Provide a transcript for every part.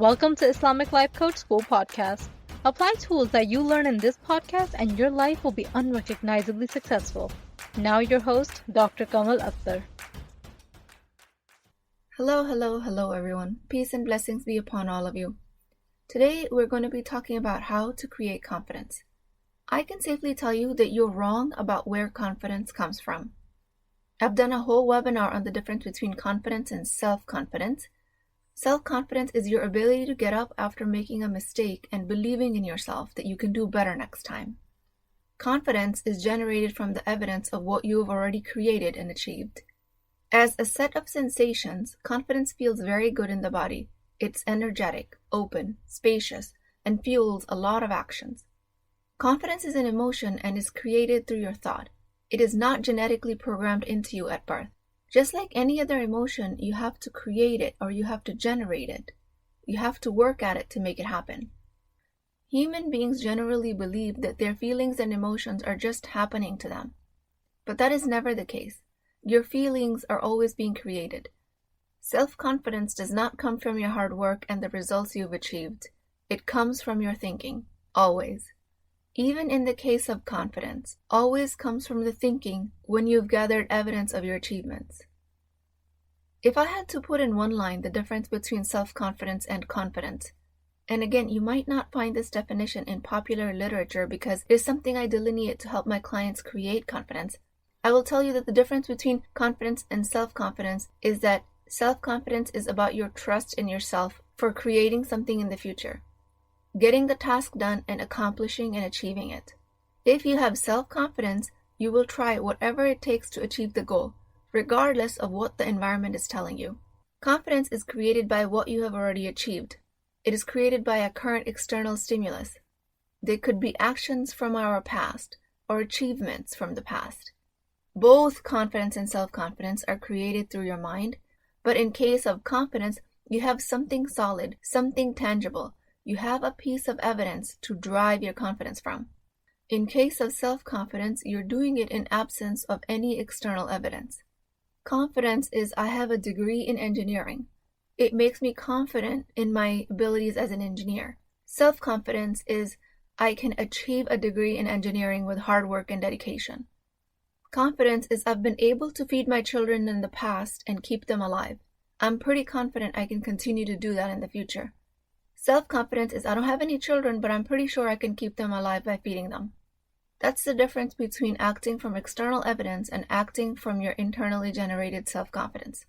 Welcome to Islamic Life Coach School Podcast. Apply tools that you learn in this podcast and your life will be unrecognizably successful. Now your host, Dr. Kamal Akhtar. Hello everyone. Peace and blessings be upon all of you. Today we're going to be talking about how to create confidence. I can safely tell you that you're wrong about where confidence comes from. I've done a whole webinar on the difference between confidence and self-confidence. Self-confidence is your ability to get up after making a mistake and believing in yourself that you can do better next time. Confidence is generated from the evidence of what you have already created and achieved. As a set of sensations, confidence feels very good in the body. It's energetic, open, spacious, and fuels a lot of actions. Confidence is an emotion and is created through your thought. It is not genetically programmed into you at birth. Just like any other emotion, you have to create it or you have to generate it. You have to work at it to make it happen. Human beings generally believe that their feelings and emotions are just happening to them. But that is never the case. Your feelings are always being created. Self-confidence does not come from your hard work and the results you've achieved. It comes from your thinking, always. Even in the case of confidence, always comes from the thinking when you've gathered evidence of your achievements. If I had to put in one line the difference between self-confidence and confidence, and again, you might not find this definition in popular literature because it is something I delineate to help my clients create confidence, I will tell you that the difference between confidence and self-confidence is that self-confidence is about your trust in yourself for creating something in the future. Getting the task done and accomplishing and achieving it. If you have self-confidence, you will try whatever it takes to achieve the goal, regardless of what the environment is telling you. Confidence is created by what you have already achieved. It is created by a current external stimulus. They could be actions from our past or achievements from the past. Both confidence and self-confidence are created through your mind, but in case of confidence, you have something solid, something tangible. You have a piece of evidence to drive your confidence from. In case of self-confidence, you're doing it in absence of any external evidence. Confidence is, I have a degree in engineering. It makes me confident in my abilities as an engineer. Self-confidence is, I can achieve a degree in engineering with hard work and dedication. Confidence is, I've been able to feed my children in the past and keep them alive. I'm pretty confident I can continue to do that in the future. Self-confidence is, I don't have any children, but I'm pretty sure I can keep them alive by feeding them. That's the difference between acting from external evidence and acting from your internally generated self-confidence.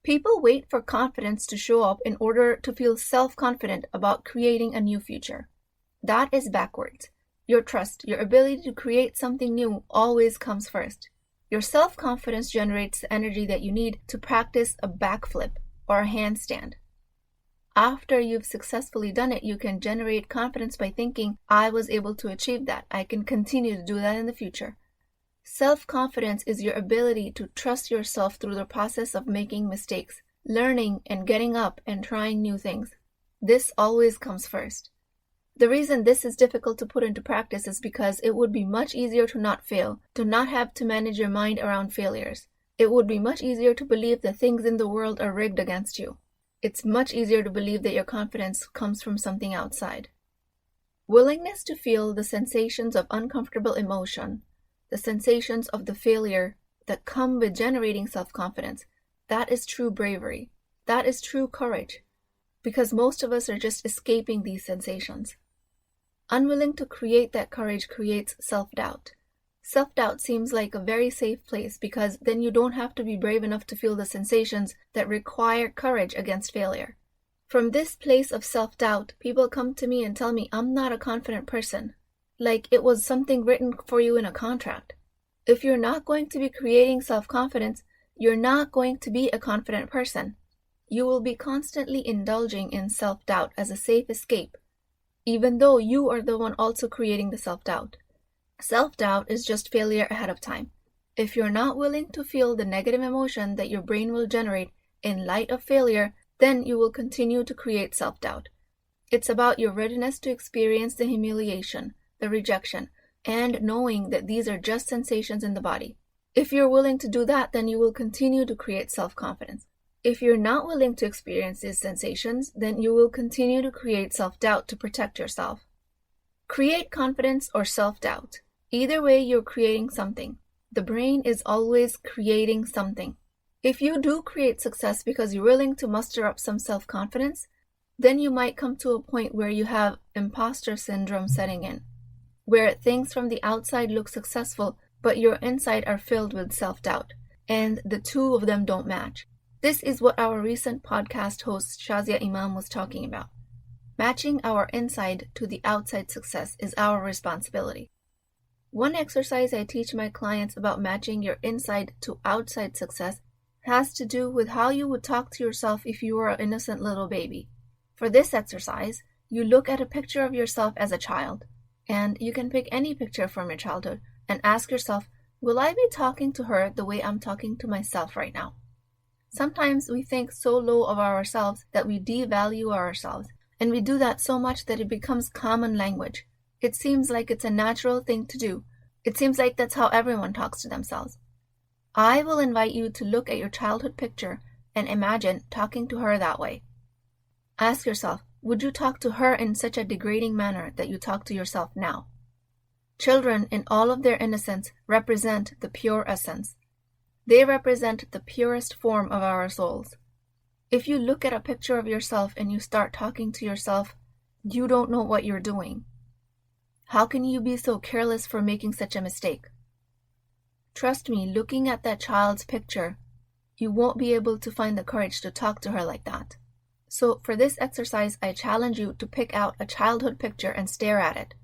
People wait for confidence to show up in order to feel self-confident about creating a new future. That is backwards. Your trust, your ability to create something new always comes first. Your self-confidence generates the energy that you need to practice a backflip or a handstand. After you've successfully done it, you can generate confidence by thinking, I was able to achieve that. I can continue to do that in the future. Self-confidence is your ability to trust yourself through the process of making mistakes, learning and getting up and trying new things. This always comes first. The reason this is difficult to put into practice is because it would be much easier to not fail, to not have to manage your mind around failures. It would be much easier to believe that things in the world are rigged against you. It's much easier to believe that your confidence comes from something outside. Willingness to feel the sensations of uncomfortable emotion, the sensations of the failure that come with generating self-confidence, that is true bravery. That is true courage. Because most of us are just escaping these sensations. Unwilling to create that courage creates self-doubt. Self-doubt seems like a very safe place because then you don't have to be brave enough to feel the sensations that require courage against failure. From this place of self-doubt, people come to me and tell me I'm not a confident person, like it was something written for you in a contract. If you're not going to be creating self-confidence, you're not going to be a confident person. You will be constantly indulging in self-doubt as a safe escape, even though you are the one also creating the self-doubt. Self-doubt is just failure ahead of time. If you're not willing to feel the negative emotion that your brain will generate in light of failure, then you will continue to create self-doubt. It's about your readiness to experience the humiliation, the rejection, and knowing that these are just sensations in the body. If you're willing to do that, then you will continue to create self-confidence. If you're not willing to experience these sensations, then you will continue to create self-doubt to protect yourself. Create confidence or self-doubt. Either way, you're creating something. The brain is always creating something. If you do create success because you're willing to muster up some self-confidence, then you might come to a point where you have imposter syndrome setting in, where things from the outside look successful, but your inside are filled with self-doubt, and the two of them don't match. This is what our recent podcast host Shazia Imam was talking about. Matching our inside to the outside success is our responsibility. One exercise I teach my clients about matching your inside to outside success has to do with how you would talk to yourself if you were an innocent little baby. For this exercise, you look at a picture of yourself as a child, and you can pick any picture from your childhood and ask yourself, will I be talking to her the way I'm talking to myself right now? Sometimes we think so low of ourselves that we devalue ourselves, and we do that so much that it becomes common language. It seems like it's a natural thing to do. It seems like that's how everyone talks to themselves. I will invite you to look at your childhood picture and imagine talking to her that way. Ask yourself, would you talk to her in such a degrading manner that you talk to yourself now? Children, in all of their innocence, represent the pure essence. They represent the purest form of our souls. If you look at a picture of yourself and you start talking to yourself, you don't know what you're doing. How can you be so careless for making such a mistake? Trust me, looking at that child's picture, you won't be able to find the courage to talk to her like that. So for this exercise, I challenge you to pick out a childhood picture and stare at it.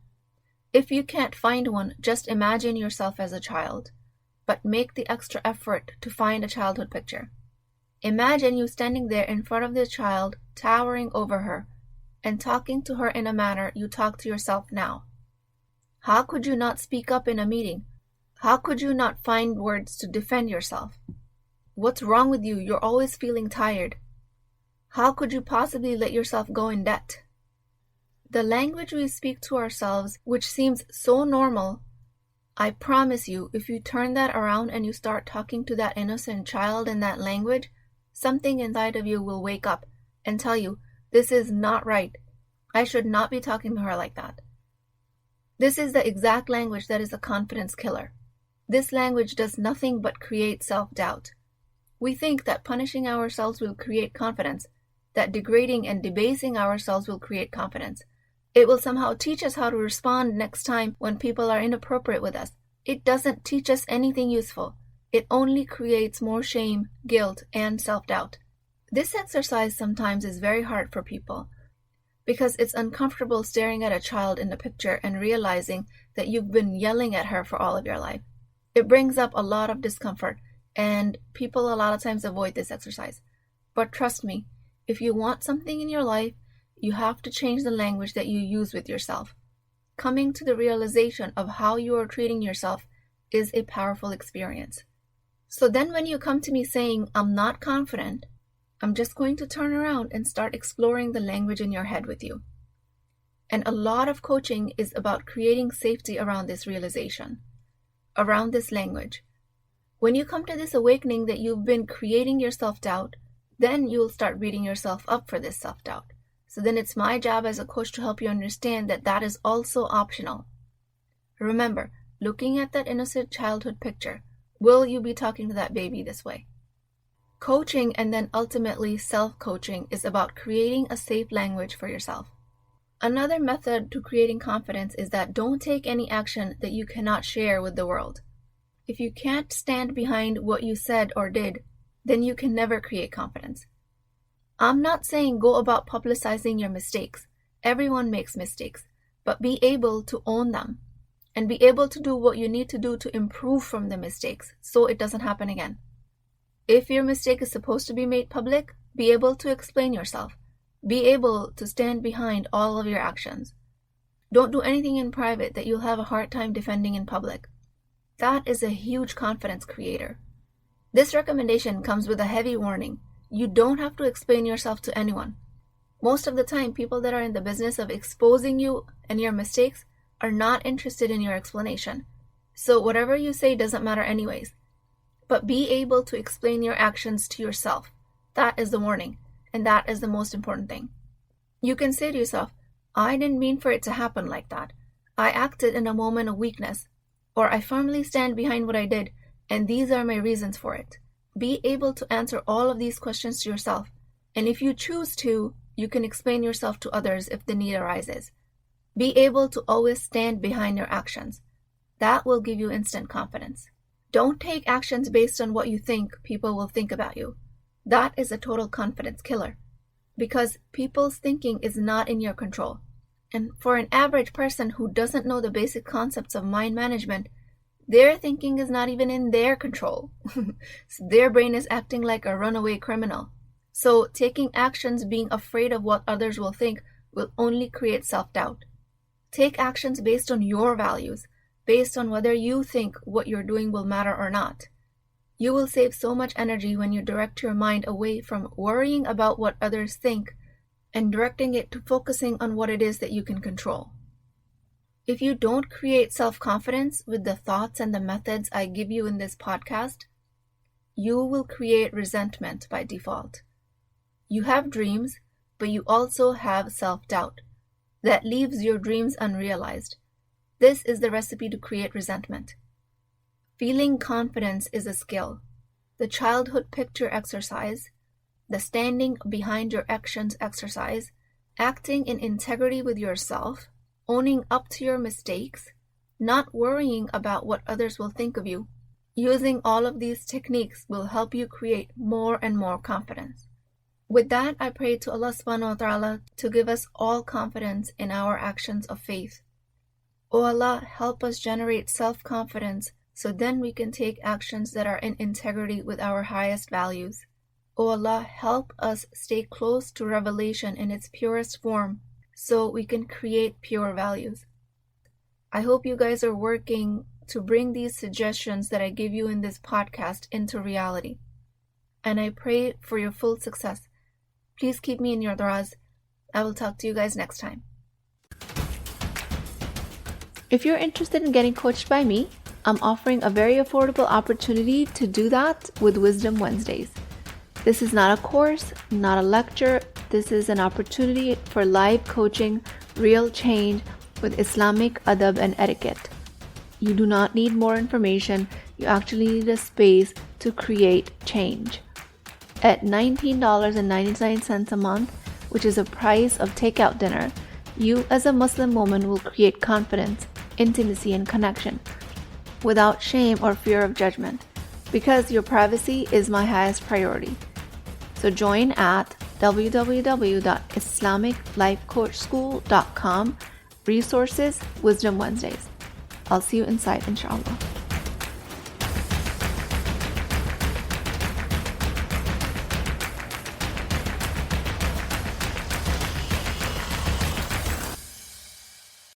If you can't find one, just imagine yourself as a child, but make the extra effort to find a childhood picture. Imagine you standing there in front of the child, towering over her, and talking to her in a manner you talk to yourself now. How could you not speak up in a meeting? How could you not find words to defend yourself? What's wrong with you? You're always feeling tired. How could you possibly let yourself go in debt? The language we speak to ourselves, which seems so normal, I promise you, if you turn that around and you start talking to that innocent child in that language, something inside of you will wake up and tell you, this is not right. I should not be talking to her like that. This is the exact language that is a confidence killer. This language does nothing but create self-doubt. We think that punishing ourselves will create confidence, that degrading and debasing ourselves will create confidence. It will somehow teach us how to respond next time when people are inappropriate with us. It doesn't teach us anything useful. It only creates more shame, guilt, and self-doubt. This exercise sometimes is very hard for people because it's uncomfortable staring at a child in the picture and realizing that you've been yelling at her for all of your life. It brings up a lot of discomfort, and people a lot of times avoid this exercise. But trust me, if you want something in your life, you have to change the language that you use with yourself. Coming to the realization of how you are treating yourself is a powerful experience. So then when you come to me saying, I'm not confident, I'm just going to turn around and start exploring the language in your head with you. And a lot of coaching is about creating safety around this realization, around this language. When you come to this awakening that you've been creating your self-doubt, then you'll start beating yourself up for this self-doubt. So then it's my job as a coach to help you understand that that is also optional. Remember, looking at that innocent childhood picture, will you be talking to that baby this way? Coaching and then ultimately self-coaching is about creating a safe language for yourself. Another method to creating confidence is that don't take any action that you cannot share with the world. If you can't stand behind what you said or did, then you can never create confidence. I'm not saying go about publicizing your mistakes. Everyone makes mistakes, but be able to own them and be able to do what you need to do to improve from the mistakes so it doesn't happen again. If your mistake is supposed to be made public, be able to explain yourself. Be able to stand behind all of your actions. Don't do anything in private that you'll have a hard time defending in public. That is a huge confidence creator. This recommendation comes with a heavy warning. You don't have to explain yourself to anyone. Most of the time, people that are in the business of exposing you and your mistakes are not interested in your explanation. So whatever you say doesn't matter anyways. But be able to explain your actions to yourself. That is the warning, and that is the most important thing. You can say to yourself, I didn't mean for it to happen like that. I acted in a moment of weakness, or I firmly stand behind what I did, and these are my reasons for it. Be able to answer all of these questions to yourself, and if you choose to, you can explain yourself to others if the need arises. Be able to always stand behind your actions. That will give you instant confidence. Don't take actions based on what you think people will think about you. That is a total confidence killer, because people's thinking is not in your control. And for an average person who doesn't know the basic concepts of mind management, their thinking is not even in their control. So their brain is acting like a runaway criminal. So taking actions being afraid of what others will think will only create self-doubt. Take actions based on your values, based on whether you think what you're doing will matter or not. You will save so much energy when you direct your mind away from worrying about what others think and directing it to focusing on what it is that you can control. If you don't create self-confidence with the thoughts and the methods I give you in this podcast, you will create resentment by default. You have dreams, but you also have self-doubt. That leaves your dreams unrealized. This is the recipe to create resentment. Feeling confidence is a skill. The childhood picture exercise, the standing behind your actions exercise, acting in integrity with yourself, owning up to your mistakes, not worrying about what others will think of you. Using all of these techniques will help you create more and more confidence. With that, I pray to Allah subhanahu wa ta'ala to give us all confidence in our actions of faith. O Allah, help us generate self-confidence so then we can take actions that are in integrity with our highest values. O Allah, help us stay close to revelation in its purest form so we can create pure values. I hope you guys are working to bring these suggestions that I give you in this podcast into reality. And I pray for your full success. Please keep me in your du'as. I will talk to you guys next time. If you're interested in getting coached by me, I'm offering a very affordable opportunity to do that with Wisdom Wednesdays. This is not a course, not a lecture. This is an opportunity for live coaching, real change with Islamic adab and etiquette. You do not need more information. You actually need a space to create change. At $19.99 a month, which is the price of takeout dinner, you as a Muslim woman will create confidence, intimacy, and connection without shame or fear of judgment, because your privacy is my highest priority. So join at www.islamiclifecoachschool.com, resources, Wisdom Wednesdays. I'll see you inside, inshallah.